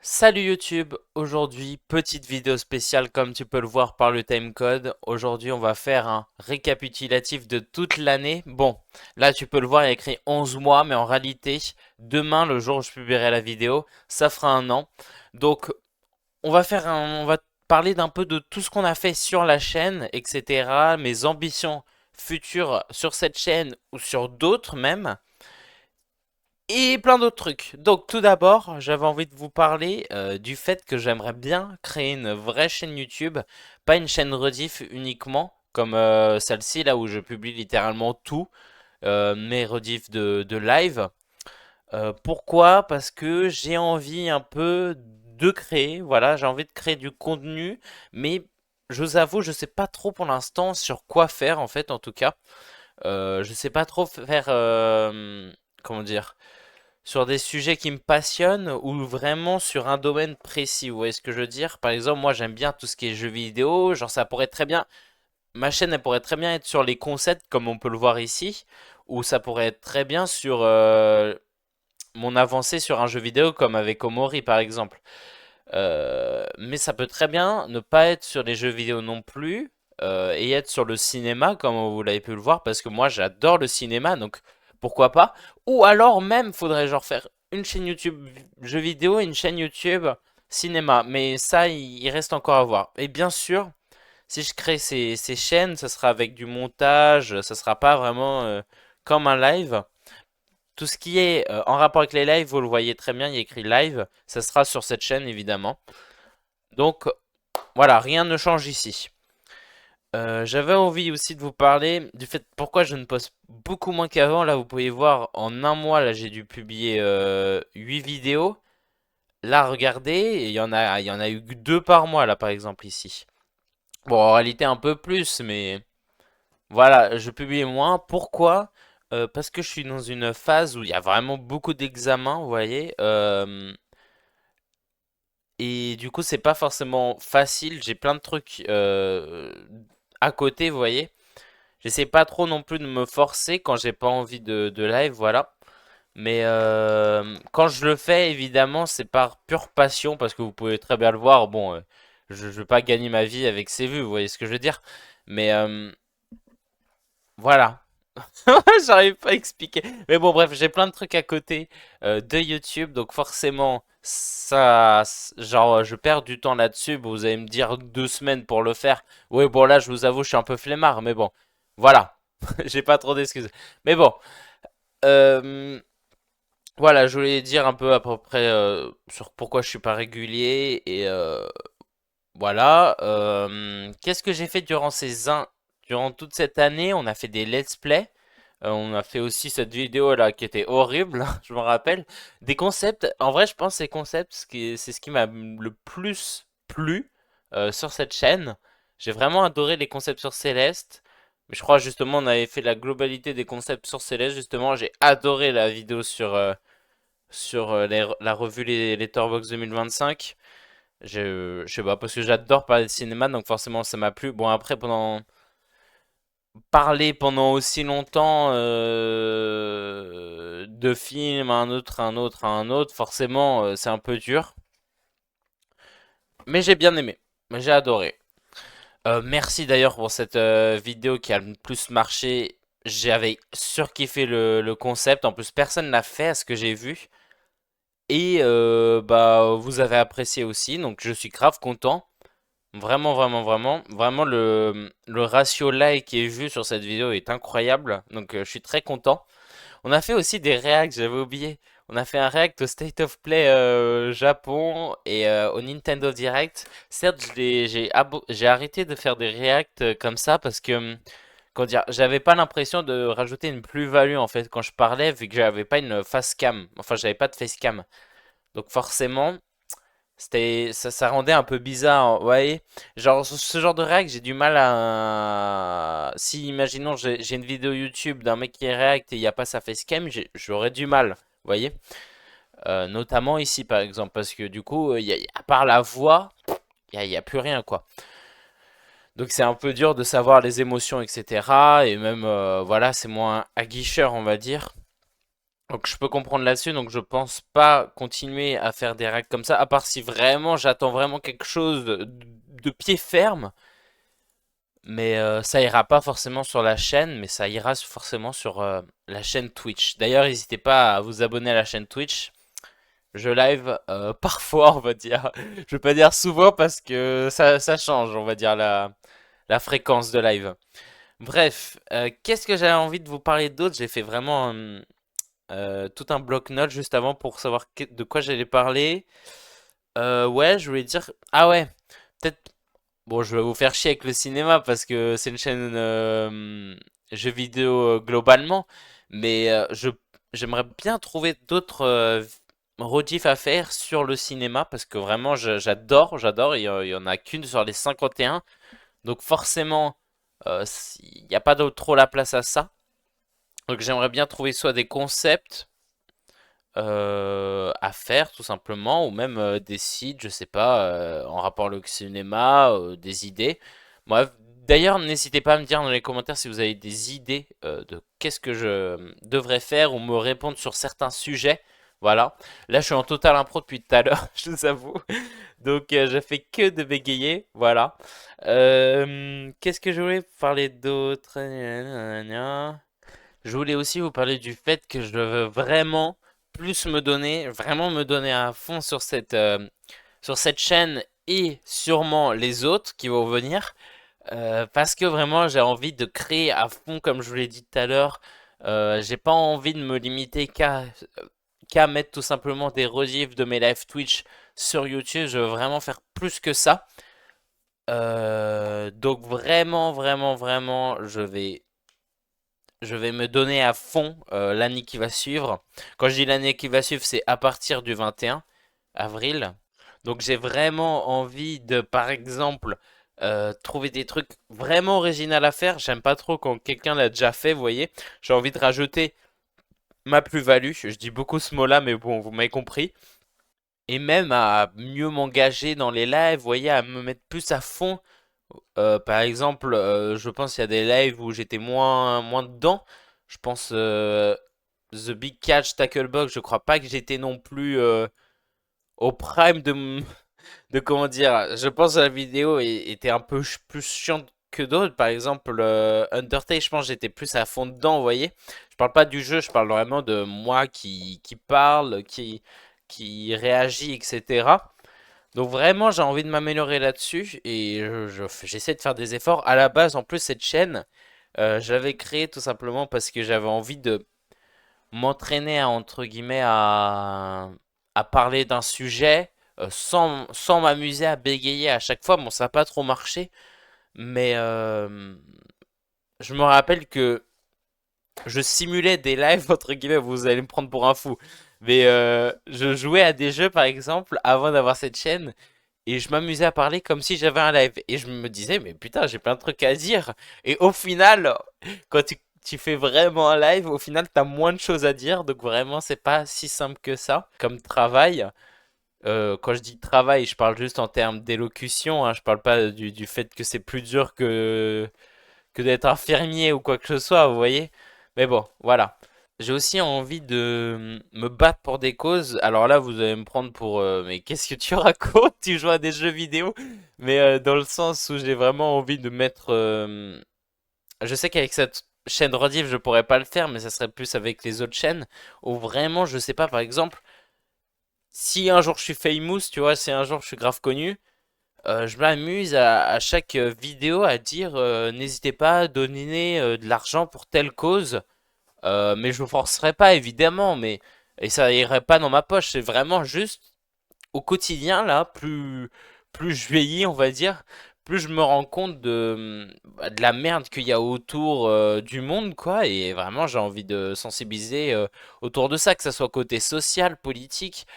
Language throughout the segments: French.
Salut YouTube, aujourd'hui petite vidéo spéciale comme tu peux le voir par le timecode. Aujourd'hui on va faire un récapitulatif de toute l'année. Bon, là tu peux le voir il y a écrit 11 mois mais en réalité demain le jour où je publierai la vidéo ça fera un an. Donc on va parler d'un peu de tout ce qu'on a fait sur la chaîne etc. Mes ambitions futures sur cette chaîne ou sur d'autres même et plein d'autres trucs. Donc tout d'abord, j'avais envie de vous parler du fait que j'aimerais bien créer une vraie chaîne YouTube, pas une chaîne rediff uniquement, comme celle-ci là où je publie littéralement tout, mes rediffs de live. Pourquoi? Parce que j'ai envie un peu de créer, voilà, j'ai envie de créer du contenu, mais je vous avoue, je sais pas trop pour l'instant sur quoi faire en fait, en tout cas. Je sais pas trop faire, comment dire, sur des sujets qui me passionnent ou vraiment sur un domaine précis. Vous voyez ce que je veux dire? Par exemple, moi j'aime bien tout ce qui est jeux vidéo. Genre ça pourrait très bien, ma chaîne elle pourrait très bien être sur les concepts comme on peut le voir ici, ou ça pourrait être très bien sur mon avancée sur un jeu vidéo comme avec Omori par exemple. Mais ça peut très bien ne pas être sur les jeux vidéo non plus. Et être sur le cinéma comme vous l'avez pu le voir parce que moi j'adore le cinéma donc pourquoi pas. Ou alors même faudrait genre faire une chaîne YouTube jeux vidéo et une chaîne YouTube cinéma, mais ça il reste encore à voir. Et bien sûr si je crée ces chaînes ça sera avec du montage, ça sera pas vraiment comme un live. Tout ce qui est en rapport avec les lives, vous le voyez très bien, il y a écrit live, ça sera sur cette chaîne évidemment. Donc voilà, rien ne change ici. J'avais envie aussi de vous parler du fait pourquoi je ne poste beaucoup moins qu'avant. Là, vous pouvez voir en un mois, là, j'ai dû publier 8 vidéos. Là, regardez, il y en a eu que 2 par mois, là, par exemple, ici. Bon, en réalité, un peu plus, mais voilà, je publie moins. Pourquoi? Parce que je suis dans une phase où il y a vraiment beaucoup d'examens, vous voyez. Et du coup, c'est pas forcément facile. J'ai plein de trucs à côté, vous voyez. J'essaie pas trop non plus de me forcer quand j'ai pas envie de live, voilà. Mais quand je le fais, évidemment, c'est par pure passion, parce que vous pouvez très bien le voir. Bon, je veux pas gagner ma vie avec ces vues, vous voyez ce que je veux dire. Mais voilà. J'arrive pas à expliquer. Mais bon, bref, j'ai plein de trucs à côté de YouTube, donc forcément, ça, genre, je perds du temps là-dessus. Bon, vous allez me dire 2 semaines pour le faire. Oui, bon, là, je vous avoue, je suis un peu flemmard, mais bon, voilà. J'ai pas trop d'excuses. Mais bon, euh, voilà, je voulais dire un peu à peu près sur pourquoi je suis pas régulier et voilà. Qu'est-ce que j'ai fait durant toute cette année? On a fait des let's play. On a fait aussi cette vidéo là qui était horrible, je me rappelle. Des concepts, en vrai je pense que ces concepts, c'est ce qui m'a le plus plu sur cette chaîne. J'ai vraiment adoré les concepts sur Céleste. Mais je crois justement on avait fait la globalité des concepts sur Céleste. Justement j'ai adoré la vidéo sur la revue Les Letterboxd 2025. Je sais pas, parce que j'adore parler de cinéma, donc forcément ça m'a plu. Bon après pendant parler pendant aussi longtemps de films, un autre, un autre, un autre, forcément, c'est un peu dur. Mais j'ai bien aimé. J'ai adoré. Merci d'ailleurs pour cette vidéo qui a le plus marché. J'avais surkiffé le concept. En plus, personne l'a fait à ce que j'ai vu. Et bah, vous avez apprécié aussi. Donc, je suis grave content. Vraiment, vraiment, vraiment. Vraiment, le ratio like et vu sur cette vidéo est incroyable. Donc, je suis très content. On a fait aussi des reacts, j'avais oublié. On a fait un react au State of Play Japon et au Nintendo Direct. Certes, j'ai arrêté de faire des reacts comme ça parce que, comment dire, j'avais pas l'impression de rajouter une plus-value en fait quand je parlais vu que j'avais pas une face cam. Enfin, j'avais pas de face cam. Donc forcément, ça rendait un peu bizarre, vous voyez. Genre, ce genre de règle, j'ai du mal à... Si, imaginons, j'ai une vidéo YouTube d'un mec qui réacte et il n'y a pas sa facecam, j'aurais du mal, vous voyez. Notamment ici, par exemple, parce que du coup, à part la voix, il y a plus rien, quoi. Donc c'est un peu dur de savoir les émotions, etc. Et même, voilà, c'est moins aguicheur, on va dire. Donc je peux comprendre là-dessus, donc je pense pas continuer à faire des règles comme ça, à part si vraiment j'attends vraiment quelque chose de pied ferme, mais ça ira pas forcément sur la chaîne, mais ça ira forcément sur la chaîne Twitch. D'ailleurs, n'hésitez pas à vous abonner à la chaîne Twitch. Je live parfois, on va dire. Je vais pas dire souvent parce que ça change, on va dire, la fréquence de live. Bref, qu'est-ce que j'avais envie de vous parler d'autre? J'ai fait vraiment tout un bloc-notes juste avant pour savoir de quoi j'allais parler. Ouais, je voulais dire. Ah ouais, peut-être. Bon, je vais vous faire chier avec le cinéma parce que c'est une chaîne jeux vidéo globalement. Mais j'aimerais bien trouver d'autres rediff à faire sur le cinéma parce que vraiment j'adore. Il y en a qu'une sur les 51. Donc forcément, il n'y a pas trop la place à ça. Donc j'aimerais bien trouver soit des concepts à faire tout simplement, ou même des sites, je sais pas, en rapport avec le cinéma, des idées. Bref, d'ailleurs, n'hésitez pas à me dire dans les commentaires si vous avez des idées de qu'est-ce que je devrais faire ou me répondre sur certains sujets. Voilà. Là, je suis en total impro depuis tout à l'heure, je vous avoue. Donc, je fais que de bégayer. Voilà. Qu'est-ce que je voulais parler d'autre? Je voulais aussi vous parler du fait que je veux vraiment plus me donner, vraiment me donner à fond sur cette chaîne et sûrement les autres qui vont venir. Parce que vraiment j'ai envie de créer à fond comme je vous l'ai dit tout à l'heure. J'ai pas envie de me limiter qu'à mettre tout simplement des rediffs de mes live Twitch sur YouTube. Je veux vraiment faire plus que ça. Donc vraiment, je vais me donner à fond l'année qui va suivre. Quand je dis l'année qui va suivre, c'est à partir du 21 avril. Donc j'ai vraiment envie de, par exemple, trouver des trucs vraiment originaux à faire. J'aime pas trop quand quelqu'un l'a déjà fait, vous voyez. J'ai envie de rajouter ma plus-value. Je dis beaucoup ce mot-là, mais bon, vous m'avez compris. Et même à mieux m'engager dans les lives, vous voyez, à me mettre plus à fond. Par exemple, je pense qu'il y a des lives où j'étais moins dedans. Je pense The Big Catch Tackle Box, je crois pas que j'étais non plus au prime de comment dire. Je pense que la vidéo était un peu plus chiante que d'autres. Par exemple, Undertale, je pense que j'étais plus à fond dedans, vous voyez. Je parle pas du jeu, je parle vraiment de moi qui parle, qui réagit, etc. Donc vraiment, j'ai envie de m'améliorer là-dessus et j'essaie de faire des efforts. À la base, en plus, cette chaîne, je l'avais créée tout simplement parce que j'avais envie de m'entraîner à, entre guillemets, à parler d'un sujet sans m'amuser à bégayer à chaque fois. Bon, ça n'a pas trop marché, mais je me rappelle que je simulais des lives, entre guillemets, vous allez me prendre pour un fou. Mais je jouais à des jeux, par exemple, avant d'avoir cette chaîne. Et je m'amusais à parler comme si j'avais un live. Et je me disais, mais putain, j'ai plein de trucs à dire. Et au final, quand tu fais vraiment un live, au final, t'as moins de choses à dire. Donc vraiment, c'est pas si simple que ça comme travail. Quand je dis travail, je parle juste en termes d'élocution. Hein, je parle pas du fait que c'est plus dur que d'être infirmier ou quoi que ce soit, vous voyez. Mais bon, voilà. J'ai aussi envie de me battre pour des causes. Alors là, vous allez me prendre pour mais qu'est-ce que tu racontes? Tu joues à des jeux vidéo? Mais dans le sens où j'ai vraiment envie de mettre. Je sais qu'avec cette chaîne rediff, je pourrais pas le faire, mais ça serait plus avec les autres chaînes. Où vraiment, je sais pas, par exemple, si un jour je suis famous, tu vois, si un jour je suis grave connu, je m'amuse à chaque vidéo à dire n'hésitez pas à donner de l'argent pour telle cause. Mais je vous forcerai pas, évidemment, mais et ça irait pas dans ma poche. C'est vraiment juste au quotidien, là, plus je vieillis, on va dire, plus je me rends compte de la merde qu'il y a autour du monde, quoi. Et vraiment, j'ai envie de sensibiliser autour de ça, que ça soit côté social, politique,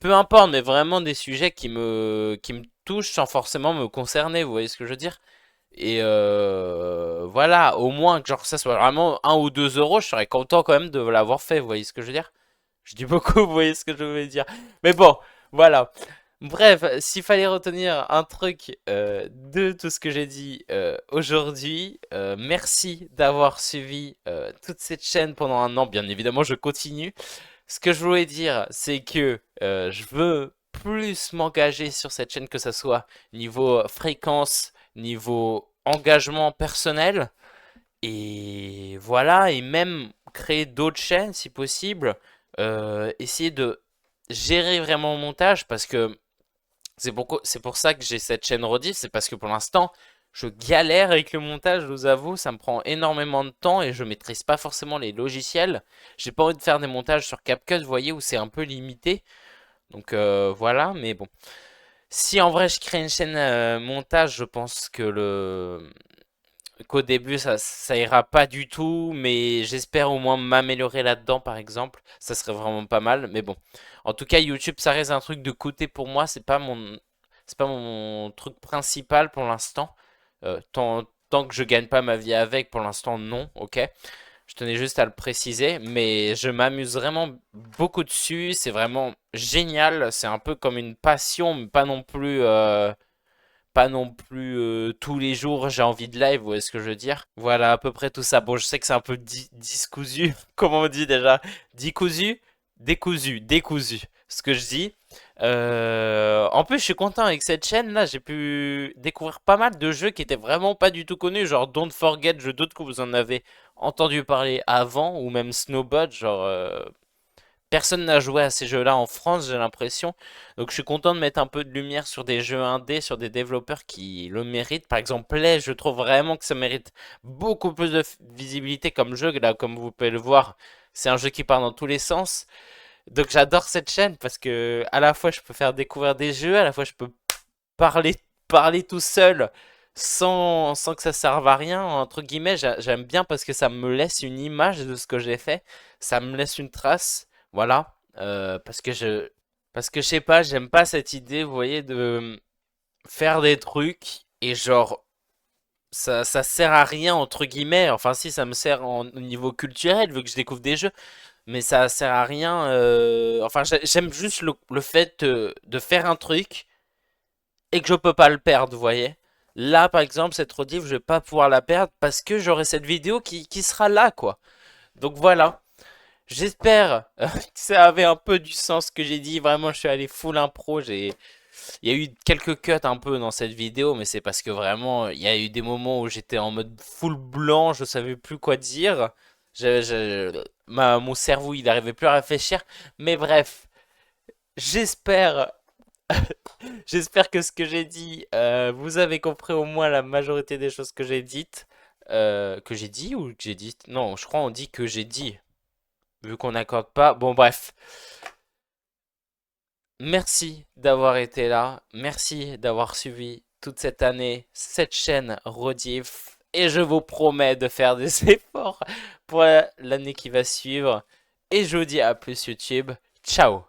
peu importe, mais vraiment des sujets qui me touchent sans forcément me concerner, vous voyez ce que je veux dire? Et voilà, au moins que genre ça soit vraiment 1 ou 2 euros, je serais content quand même de l'avoir fait, vous voyez ce que je veux dire? Je dis beaucoup, vous voyez ce que je veux dire. Mais bon, voilà. Bref, s'il fallait retenir un truc de tout ce que j'ai dit aujourd'hui, merci d'avoir suivi toute cette chaîne pendant un an. Bien évidemment, je continue. Ce que je voulais dire, c'est que je veux plus m'engager sur cette chaîne, que ce soit niveau fréquence, niveau engagement personnel. Et voilà, et même créer d'autres chaînes si possible. Essayer de gérer vraiment le montage parce que c'est pour ça que j'ai cette chaîne rediff, c'est parce que pour l'instant, je galère avec le montage, je vous avoue, ça me prend énormément de temps et je maîtrise pas forcément les logiciels. J'ai pas envie de faire des montages sur CapCut, vous voyez, où c'est un peu limité. Donc voilà, mais bon. Si en vrai je crée une chaîne montage, je pense que le qu'au début ça ira pas du tout, mais j'espère au moins m'améliorer là-dedans par exemple. Ça serait vraiment pas mal, mais bon. En tout cas, YouTube, ça reste un truc de côté pour moi, c'est pas mon truc principal pour l'instant. Tant que je gagne pas ma vie avec, pour l'instant non, ok. Je tenais juste à le préciser, mais je m'amuse vraiment beaucoup dessus. C'est vraiment génial. C'est un peu comme une passion, mais pas non plus tous les jours j'ai envie de live, ou est-ce que je veux dire? Voilà à peu près tout ça. Bon, je sais que c'est un peu discousu, comment on dit déjà? Décousu? Décousu, décousu, ce que je dis. En plus, je suis content avec cette chaîne là, j'ai pu découvrir pas mal de jeux qui étaient vraiment pas du tout connus, genre Don't Forget, je doute que vous en avez entendu parler avant, ou même Snowbot, genre personne n'a joué à ces jeux-là en France, j'ai l'impression. Donc je suis content de mettre un peu de lumière sur des jeux indés, sur des développeurs qui le méritent. Par exemple, Play, je trouve vraiment que ça mérite beaucoup plus de visibilité comme jeu. Là, comme vous pouvez le voir, c'est un jeu qui part dans tous les sens. Donc j'adore cette chaîne parce que à la fois je peux faire découvrir des jeux, à la fois je peux parler, parler tout seul sans que ça serve à rien, entre guillemets. J'aime bien parce que ça me laisse une image de ce que j'ai fait, ça me laisse une trace, voilà. Parce que je sais pas, j'aime pas cette idée, vous voyez, de faire des trucs et genre ça sert à rien entre guillemets. Enfin si, ça me sert au niveau culturel vu que je découvre des jeux, mais ça sert à rien. Enfin j'aime juste le fait de faire un truc et que je peux pas le perdre, vous voyez. Là, par exemple, cette rediff, je vais pas pouvoir la perdre parce que j'aurai cette vidéo qui sera là, quoi. Donc voilà. J'espère que ça avait un peu du sens ce que j'ai dit. Vraiment, je suis allé full impro. Il y a eu quelques cuts un peu dans cette vidéo, mais c'est parce que vraiment, il y a eu des moments où j'étais en mode full blanc, je savais plus quoi dire. Mon cerveau, il n'arrivait plus à réfléchir. Mais bref, j'espère j'espère que ce que j'ai dit, vous avez compris au moins la majorité des choses que j'ai dites. Que j'ai dit ou que j'ai dit? Non, je crois on dit que j'ai dit, vu qu'on n'accorde pas. Bon, bref. Merci d'avoir été là. Merci d'avoir suivi toute cette année cette chaîne Rediff. Et je vous promets de faire des efforts pour l'année qui va suivre. Et je vous dis à plus YouTube. Ciao!